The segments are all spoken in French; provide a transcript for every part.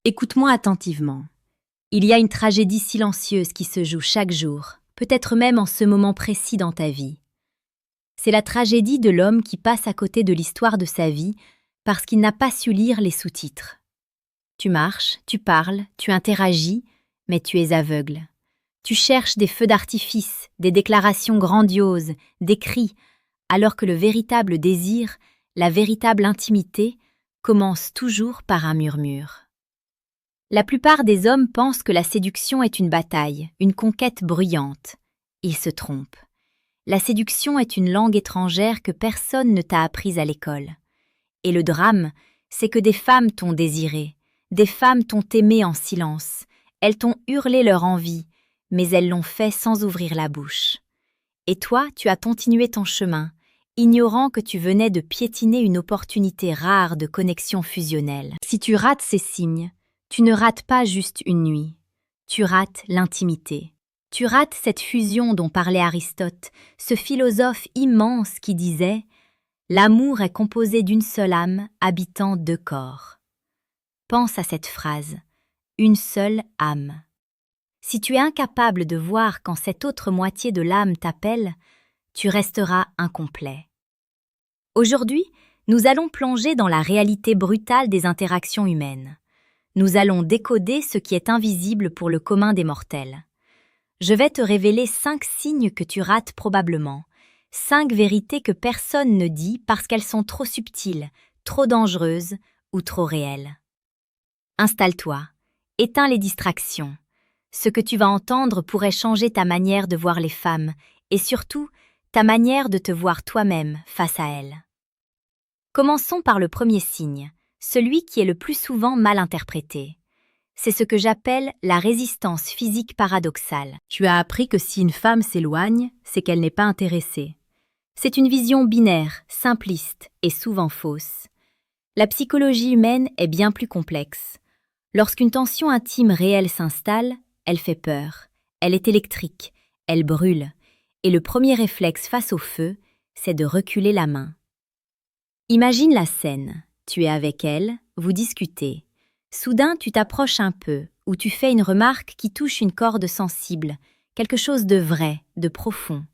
Écoute-moi attentivement. Il y a une tragédie silencieuse qui se joue chaque jour, peut-être même en ce moment précis dans ta vie. C'est la tragédie de l'homme qui passe à côté de l'histoire de sa vie parce qu'il n'a pas su lire les sous-titres. Tu marches, tu parles, tu interagis, mais tu es aveugle. Tu cherches des feux d'artifice, des déclarations grandioses, des cris, alors que le véritable désir, la véritable intimité, commence toujours par un murmure. La plupart des hommes pensent que la séduction est une bataille, une conquête bruyante. Ils se trompent. La séduction est une langue étrangère que personne ne t'a apprise à l'école. Et le drame, c'est que des femmes t'ont désiré, des femmes t'ont aimé en silence, elles t'ont hurlé leur envie, mais elles l'ont fait sans ouvrir la bouche. Et toi, tu as continué ton chemin, ignorant que tu venais de piétiner une opportunité rare de connexion fusionnelle. Si tu rates ces signes, tu ne rates pas juste une nuit, tu rates l'intimité. Tu rates cette fusion dont parlait Aristote, ce philosophe immense qui disait « L'amour est composé d'une seule âme habitant deux corps ». Pense à cette phrase « une seule âme ». Si tu es incapable de voir quand cette autre moitié de l'âme t'appelle, tu resteras incomplet. Aujourd'hui, nous allons plonger dans la réalité brutale des interactions humaines. Nous allons décoder ce qui est invisible pour le commun des mortels. Je vais te révéler 5 signes que tu rates probablement, 5 vérités que personne ne dit parce qu'elles sont trop subtiles, trop dangereuses ou trop réelles. Installe-toi, éteins les distractions. Ce que tu vas entendre pourrait changer ta manière de voir les femmes et surtout ta manière de te voir toi-même face à elles. Commençons par le premier signe, celui qui est le plus souvent mal interprété. C'est ce que j'appelle la résistance physique paradoxale. Tu as appris que si une femme s'éloigne, c'est qu'elle n'est pas intéressée. C'est une vision binaire, simpliste et souvent fausse. La psychologie humaine est bien plus complexe. Lorsqu'une tension intime réelle s'installe, elle fait peur, elle est électrique, elle brûle, et le premier réflexe face au feu, c'est de reculer la main. Imagine la scène, tu es avec elle, vous discutez. Soudain, tu t'approches un peu, ou tu fais une remarque qui touche une corde sensible, quelque chose de vrai, de profond.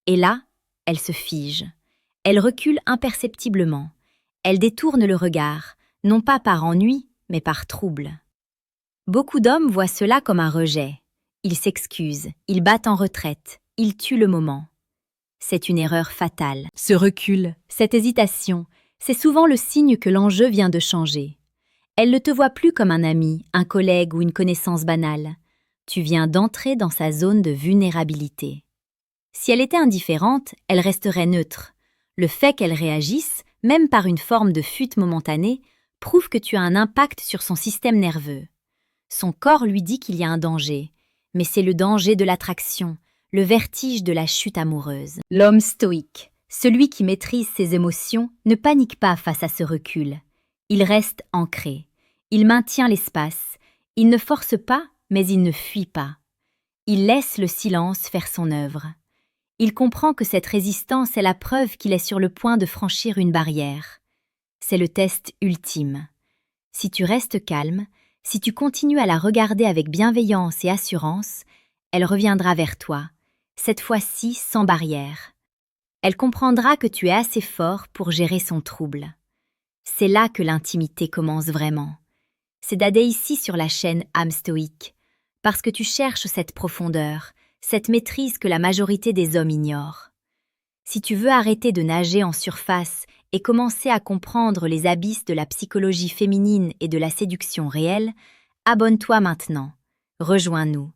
Et là, elle se fige. Elle recule imperceptiblement. Elle détourne le regard, non pas par ennui, mais par trouble. Beaucoup d'hommes voient cela comme un rejet. Ils s'excusent, ils battent en retraite, ils tuent le moment. C'est une erreur fatale. Ce recul, cette hésitation, c'est souvent le signe que l'enjeu vient de changer. Elle ne te voit plus comme un ami, un collègue ou une connaissance banale. Tu viens d'entrer dans sa zone de vulnérabilité. Si elle était indifférente, elle resterait neutre. Le fait qu'elle réagisse, même par une forme de fuite momentanée, prouve que tu as un impact sur son système nerveux. Son corps lui dit qu'il y a un danger, mais c'est le danger de l'attraction, le vertige de la chute amoureuse. L'homme stoïque, celui qui maîtrise ses émotions, ne panique pas face à ce recul. Il reste ancré. Il maintient l'espace. Il ne force pas, mais il ne fuit pas. Il laisse le silence faire son œuvre. Il comprend que cette résistance est la preuve qu'il est sur le point de franchir une barrière. C'est le test ultime. Si tu restes calme, si tu continues à la regarder avec bienveillance et assurance, elle reviendra vers toi, cette fois-ci sans barrière. Elle comprendra que tu es assez fort pour gérer son trouble. C'est là que l'intimité commence vraiment. C'est d'aller ici sur la chaîne âme stoïque, parce que tu cherches cette profondeur, cette maîtrise que la majorité des hommes ignorent. Si tu veux arrêter de nager en surface et commencer à comprendre les abysses de la psychologie féminine et de la séduction réelle, abonne-toi maintenant. Rejoins-nous.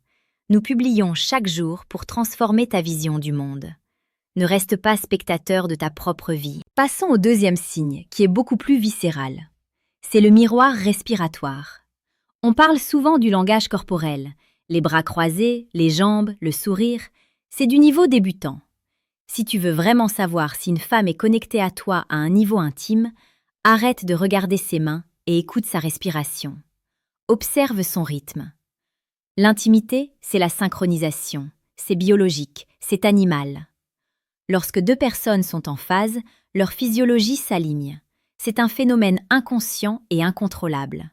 Nous publions chaque jour pour transformer ta vision du monde. Ne reste pas spectateur de ta propre vie. Passons au deuxième signe, qui est beaucoup plus viscéral. C'est le miroir respiratoire. On parle souvent du langage corporel. Les bras croisés, les jambes, le sourire, c'est du niveau débutant. Si tu veux vraiment savoir si une femme est connectée à toi à un niveau intime, arrête de regarder ses mains et écoute sa respiration. Observe son rythme. L'intimité, c'est la synchronisation. C'est biologique, c'est animal. Lorsque 2 personnes sont en phase, leur physiologie s'aligne. C'est un phénomène inconscient et incontrôlable.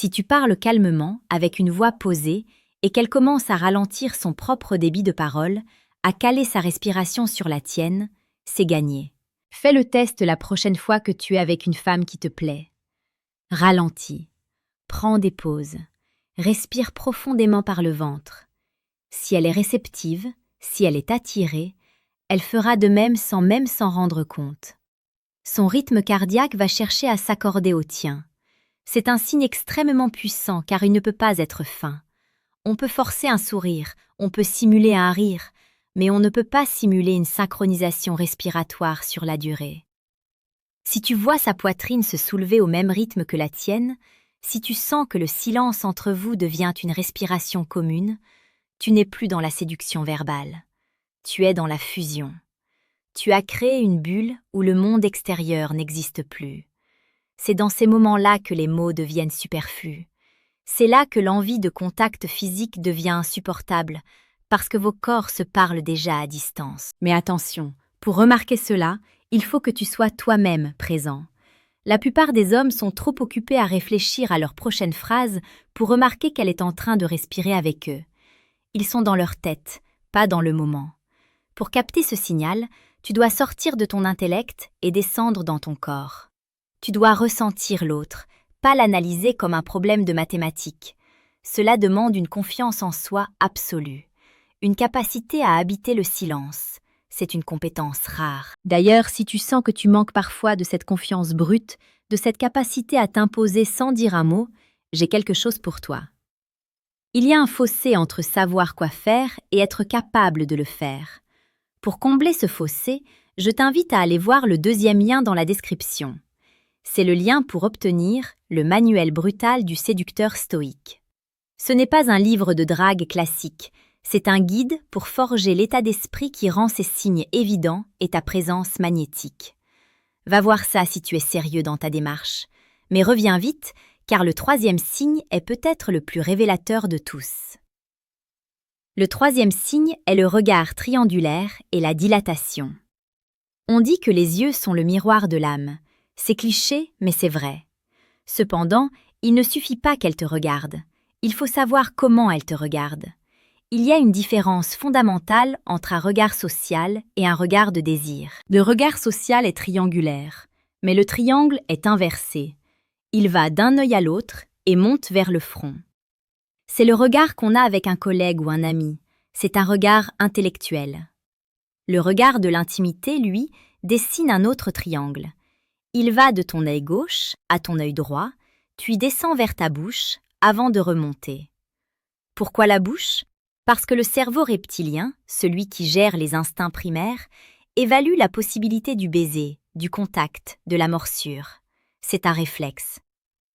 Si tu parles calmement, avec une voix posée, et qu'elle commence à ralentir son propre débit de parole, à caler sa respiration sur la tienne, c'est gagné. Fais le test la prochaine fois que tu es avec une femme qui te plaît. Ralentis. Prends des pauses. Respire profondément par le ventre. Si elle est réceptive, si elle est attirée, elle fera de même sans s'en rendre compte. Son rythme cardiaque va chercher à s'accorder au tien. C'est un signe extrêmement puissant car il ne peut pas être feint. On peut forcer un sourire, on peut simuler un rire, mais on ne peut pas simuler une synchronisation respiratoire sur la durée. Si tu vois sa poitrine se soulever au même rythme que la tienne, si tu sens que le silence entre vous devient une respiration commune, tu n'es plus dans la séduction verbale. Tu es dans la fusion. Tu as créé une bulle où le monde extérieur n'existe plus. C'est dans ces moments-là que les mots deviennent superflus. C'est là que l'envie de contact physique devient insupportable, parce que vos corps se parlent déjà à distance. Mais attention, pour remarquer cela, il faut que tu sois toi-même présent. La plupart des hommes sont trop occupés à réfléchir à leur prochaine phrase pour remarquer qu'elle est en train de respirer avec eux. Ils sont dans leur tête, pas dans le moment. Pour capter ce signal, tu dois sortir de ton intellect et descendre dans ton corps. Tu dois ressentir l'autre, pas l'analyser comme un problème de mathématiques. Cela demande une confiance en soi absolue, une capacité à habiter le silence. C'est une compétence rare. D'ailleurs, si tu sens que tu manques parfois de cette confiance brute, de cette capacité à t'imposer sans dire un mot, j'ai quelque chose pour toi. Il y a un fossé entre savoir quoi faire et être capable de le faire. Pour combler ce fossé, je t'invite à aller voir le deuxième lien dans la description. C'est le lien pour obtenir le manuel brutal du séducteur stoïque. Ce n'est pas un livre de drague classique, c'est un guide pour forger l'état d'esprit qui rend ces signes évidents et ta présence magnétique. Va voir ça si tu es sérieux dans ta démarche. Mais reviens vite, car le troisième signe est peut-être le plus révélateur de tous. Le troisième signe est le regard triangulaire et la dilatation. On dit que les yeux sont le miroir de l'âme. C'est cliché, mais c'est vrai. Cependant, il ne suffit pas qu'elle te regarde. Il faut savoir comment elle te regarde. Il y a une différence fondamentale entre un regard social et un regard de désir. Le regard social est triangulaire, mais le triangle est inversé. Il va d'un œil à l'autre et monte vers le front. C'est le regard qu'on a avec un collègue ou un ami. C'est un regard intellectuel. Le regard de l'intimité, lui, dessine un autre triangle. Il va de ton œil gauche à ton œil droit, puis descend vers ta bouche avant de remonter. Pourquoi la bouche ? Parce que le cerveau reptilien, celui qui gère les instincts primaires, évalue la possibilité du baiser, du contact, de la morsure. C'est un réflexe.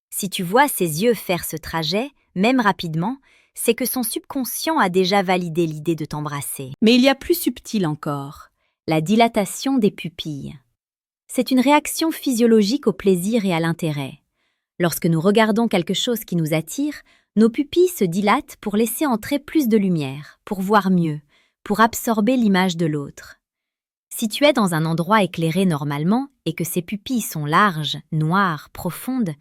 Si tu vois ses yeux faire ce trajet, même rapidement, c'est que son subconscient a déjà validé l'idée de t'embrasser. Mais il y a plus subtil encore, la dilatation des pupilles. C'est une réaction physiologique au plaisir et à l'intérêt. Lorsque nous regardons quelque chose qui nous attire, nos pupilles se dilatent pour laisser entrer plus de lumière, pour voir mieux, pour absorber l'image de l'autre. Si tu es dans un endroit éclairé normalement et que ces pupilles sont larges, noires, profondes,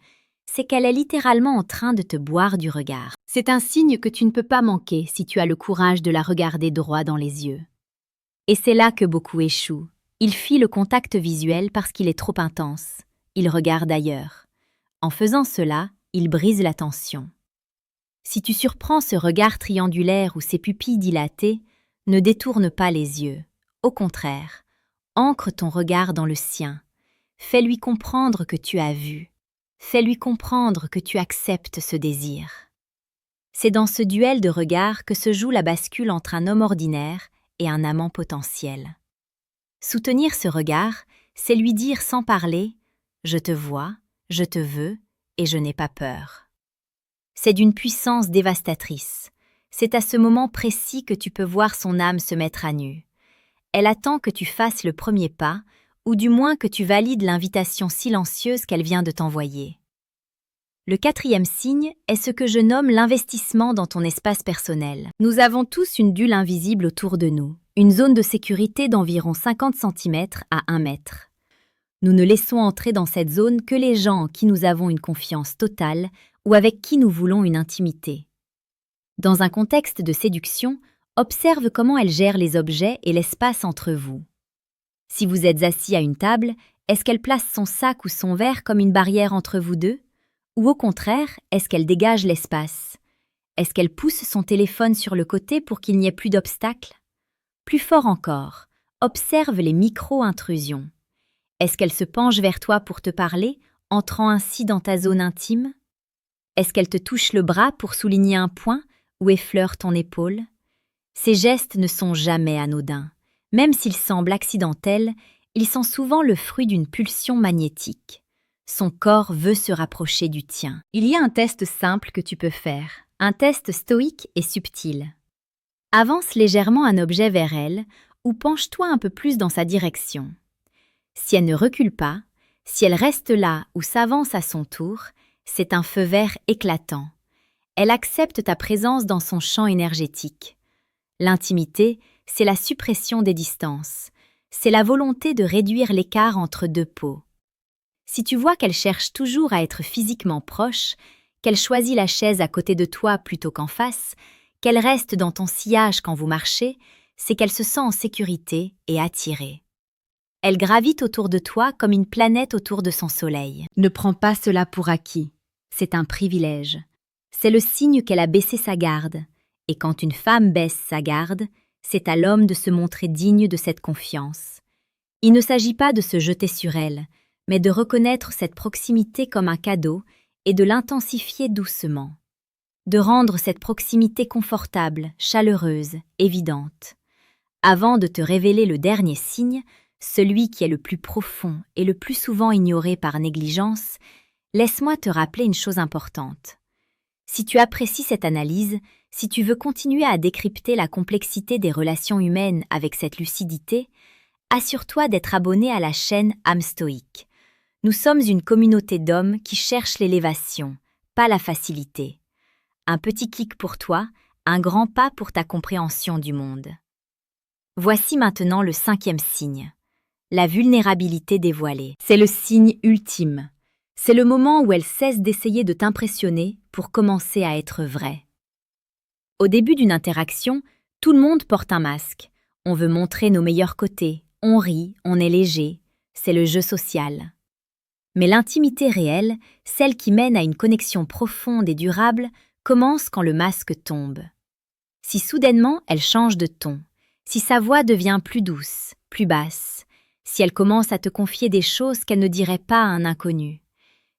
c'est qu'elle est littéralement en train de te boire du regard. C'est un signe que tu ne peux pas manquer si tu as le courage de la regarder droit dans les yeux. Et c'est là que beaucoup échouent. Ils fuient le contact visuel parce qu'il est trop intense. Ils regardent ailleurs. En faisant cela, ils brisent l'attention. Si tu surprends ce regard triangulaire ou ces pupilles dilatées, ne détourne pas les yeux. Au contraire, ancre ton regard dans le sien. Fais-lui comprendre que tu as vu. Fais-lui comprendre que tu acceptes ce désir. C'est dans ce duel de regards que se joue la bascule entre un homme ordinaire et un amant potentiel. Soutenir ce regard, c'est lui dire sans parler « Je te vois, je te veux et je n'ai pas peur ». C'est d'une puissance dévastatrice. C'est à ce moment précis que tu peux voir son âme se mettre à nu. Elle attend que tu fasses le premier pas, ou du moins que tu valides l'invitation silencieuse qu'elle vient de t'envoyer. Le quatrième signe est ce que je nomme l'investissement dans ton espace personnel. Nous avons tous une bulle invisible autour de nous, une zone de sécurité d'environ 50 cm à 1 mètre. Nous ne laissons entrer dans cette zone que les gens en qui nous avons une confiance totale ou avec qui nous voulons une intimité. Dans un contexte de séduction, observe comment elle gère les objets et l'espace entre vous. Si vous êtes assis à une table, est-ce qu'elle place son sac ou son verre comme une barrière entre vous deux? Ou au contraire, est-ce qu'elle dégage l'espace? Est-ce qu'elle pousse son téléphone sur le côté pour qu'il n'y ait plus d'obstacles? Plus fort encore, observe les micro-intrusions. Est-ce qu'elle se penche vers toi pour te parler, entrant ainsi dans ta zone intime? Est-ce qu'elle te touche le bras pour souligner un point ou effleure ton épaule? Ces gestes ne sont jamais anodins. Même s'ils semblent accidentels, ils sont souvent le fruit d'une pulsion magnétique. Son corps veut se rapprocher du tien. Il y a un test simple que tu peux faire, un test stoïque et subtil. Avance légèrement un objet vers elle ou penche-toi un peu plus dans sa direction. Si elle ne recule pas, si elle reste là ou s'avance à son tour, c'est un feu vert éclatant. Elle accepte ta présence dans son champ énergétique. L'intimité, c'est la suppression des distances. C'est la volonté de réduire l'écart entre deux peaux. Si tu vois qu'elle cherche toujours à être physiquement proche, qu'elle choisit la chaise à côté de toi plutôt qu'en face, qu'elle reste dans ton sillage quand vous marchez, c'est qu'elle se sent en sécurité et attirée. Elle gravite autour de toi comme une planète autour de son soleil. Ne prends pas cela pour acquis. C'est un privilège. C'est le signe qu'elle a baissé sa garde. Et quand une femme baisse sa garde, c'est à l'homme de se montrer digne de cette confiance. Il ne s'agit pas de se jeter sur elle, mais de reconnaître cette proximité comme un cadeau et de l'intensifier doucement. De rendre cette proximité confortable, chaleureuse, évidente. Avant de te révéler le dernier signe, celui qui est le plus profond et le plus souvent ignoré par négligence, laisse-moi te rappeler une chose importante. Si tu apprécies cette analyse, si tu veux continuer à décrypter la complexité des relations humaines avec cette lucidité, assure-toi d'être abonné à la chaîne Âme Stoïque. Nous sommes une communauté d'hommes qui cherchent l'élévation, pas la facilité. Un petit clic pour toi, un grand pas pour ta compréhension du monde. Voici maintenant le 5e signe. La vulnérabilité dévoilée. C'est le signe ultime. C'est le moment où elle cesse d'essayer de t'impressionner pour commencer à être vraie. Au début d'une interaction, tout le monde porte un masque. On veut montrer nos meilleurs côtés, on rit, on est léger. C'est le jeu social. Mais l'intimité réelle, celle qui mène à une connexion profonde et durable, commence quand le masque tombe. Si soudainement elle change de ton, si sa voix devient plus douce, plus basse, si elle commence à te confier des choses qu'elle ne dirait pas à un inconnu,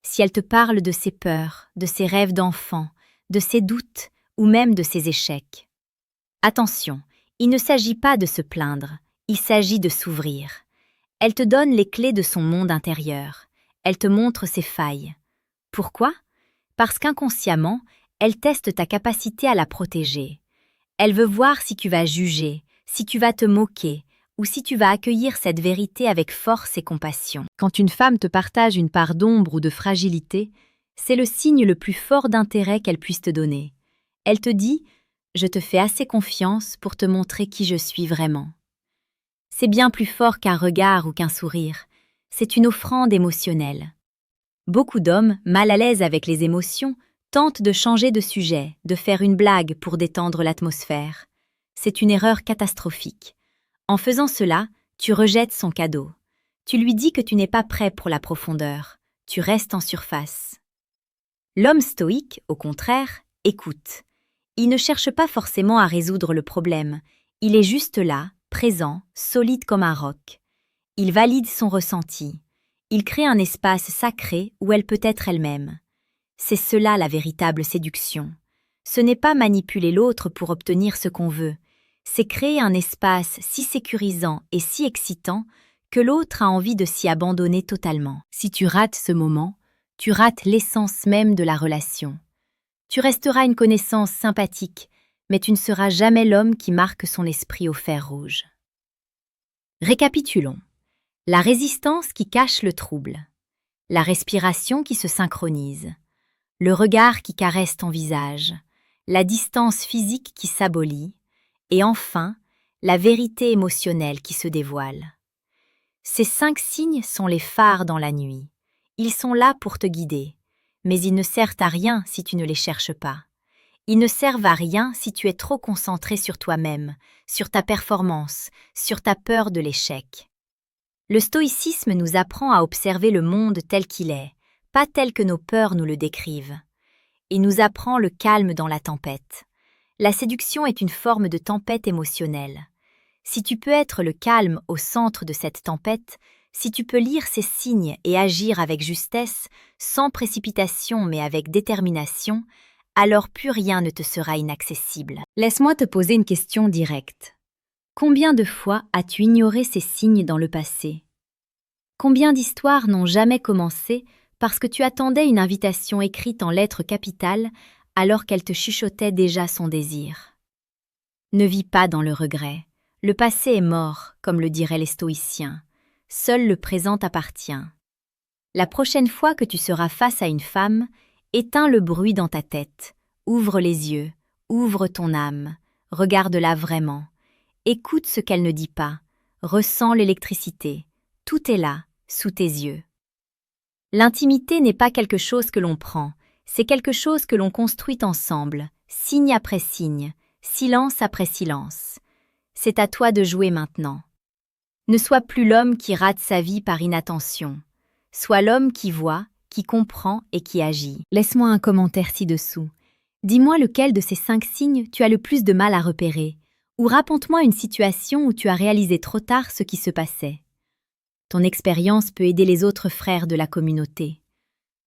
si elle te parle de ses peurs, de ses rêves d'enfant, de ses doutes ou même de ses échecs. Attention, il ne s'agit pas de se plaindre, il s'agit de s'ouvrir. Elle te donne les clés de son monde intérieur, elle te montre ses failles. Pourquoi? Parce qu'inconsciemment, elle teste ta capacité à la protéger. Elle veut voir si tu vas juger, si tu vas te moquer, ou si tu vas accueillir cette vérité avec force et compassion. Quand une femme te partage une part d'ombre ou de fragilité, c'est le signe le plus fort d'intérêt qu'elle puisse te donner. Elle te dit « Je te fais assez confiance pour te montrer qui je suis vraiment ». C'est bien plus fort qu'un regard ou qu'un sourire. C'est une offrande émotionnelle. Beaucoup d'hommes, mal à l'aise avec les émotions, tentent de changer de sujet, de faire une blague pour détendre l'atmosphère. C'est une erreur catastrophique. En faisant cela, tu rejettes son cadeau. Tu lui dis que tu n'es pas prêt pour la profondeur. Tu restes en surface. L'homme stoïque, au contraire, écoute. Il ne cherche pas forcément à résoudre le problème. Il est juste là, présent, solide comme un roc. Il valide son ressenti. Il crée un espace sacré où elle peut être elle-même. C'est cela la véritable séduction. Ce n'est pas manipuler l'autre pour obtenir ce qu'on veut. C'est créer un espace si sécurisant et si excitant que l'autre a envie de s'y abandonner totalement. Si tu rates ce moment, tu rates l'essence même de la relation. Tu resteras une connaissance sympathique, mais tu ne seras jamais l'homme qui marque son esprit au fer rouge. Récapitulons. La résistance qui cache le trouble. La respiration qui se synchronise. Le regard qui caresse ton visage. La distance physique qui s'abolit. Et enfin, la vérité émotionnelle qui se dévoile. Ces 5 signes sont les phares dans la nuit. Ils sont là pour te guider. mais ils ne servent à rien si tu ne les cherches pas. Ils ne servent à rien si tu es trop concentré sur toi-même, sur ta performance, sur ta peur de l'échec. Le stoïcisme nous apprend à observer le monde tel qu'il est, pas tel que nos peurs nous le décrivent. Il nous apprend le calme dans la tempête. La séduction est une forme de tempête émotionnelle. Si tu peux être le calme au centre de cette tempête, si tu peux lire ces signes et agir avec justesse, sans précipitation mais avec détermination, alors plus rien ne te sera inaccessible. Laisse-moi te poser une question directe. Combien de fois as-tu ignoré ces signes dans le passé? Combien d'histoires n'ont jamais commencé parce que tu attendais une invitation écrite en lettres capitales alors qu'elle te chuchotait déjà son désir? Ne vis pas dans le regret. Le passé est mort, comme le diraient les stoïciens. Seul le présent t'appartient. La prochaine fois que tu seras face à une femme, éteins le bruit dans ta tête, ouvre les yeux, ouvre ton âme, regarde-la vraiment. Écoute ce qu'elle ne dit pas, ressens l'électricité. Tout est là, sous tes yeux. L'intimité n'est pas quelque chose que l'on prend, c'est quelque chose que l'on construit ensemble, signe après signe, silence après silence. C'est à toi de jouer maintenant. Ne sois plus l'homme qui rate sa vie par inattention. Sois l'homme qui voit, qui comprend et qui agit. Laisse-moi un commentaire ci-dessous. Dis-moi lequel de ces 5 signes tu as le plus de mal à repérer, ou raconte-moi une situation où tu as réalisé trop tard ce qui se passait. Ton expérience peut aider les autres frères de la communauté.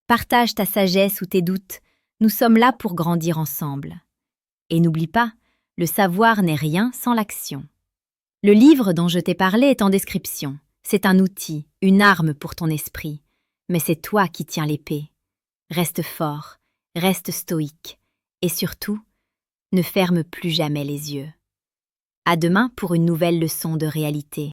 Partage ta sagesse ou tes doutes, nous sommes là pour grandir ensemble. Et n'oublie pas, le savoir n'est rien sans l'action. Le livre dont je t'ai parlé est en description. C'est un outil, une arme pour ton esprit. Mais c'est toi qui tiens l'épée. Reste fort, reste stoïque. Et surtout, ne ferme plus jamais les yeux. À demain pour une nouvelle leçon de réalité.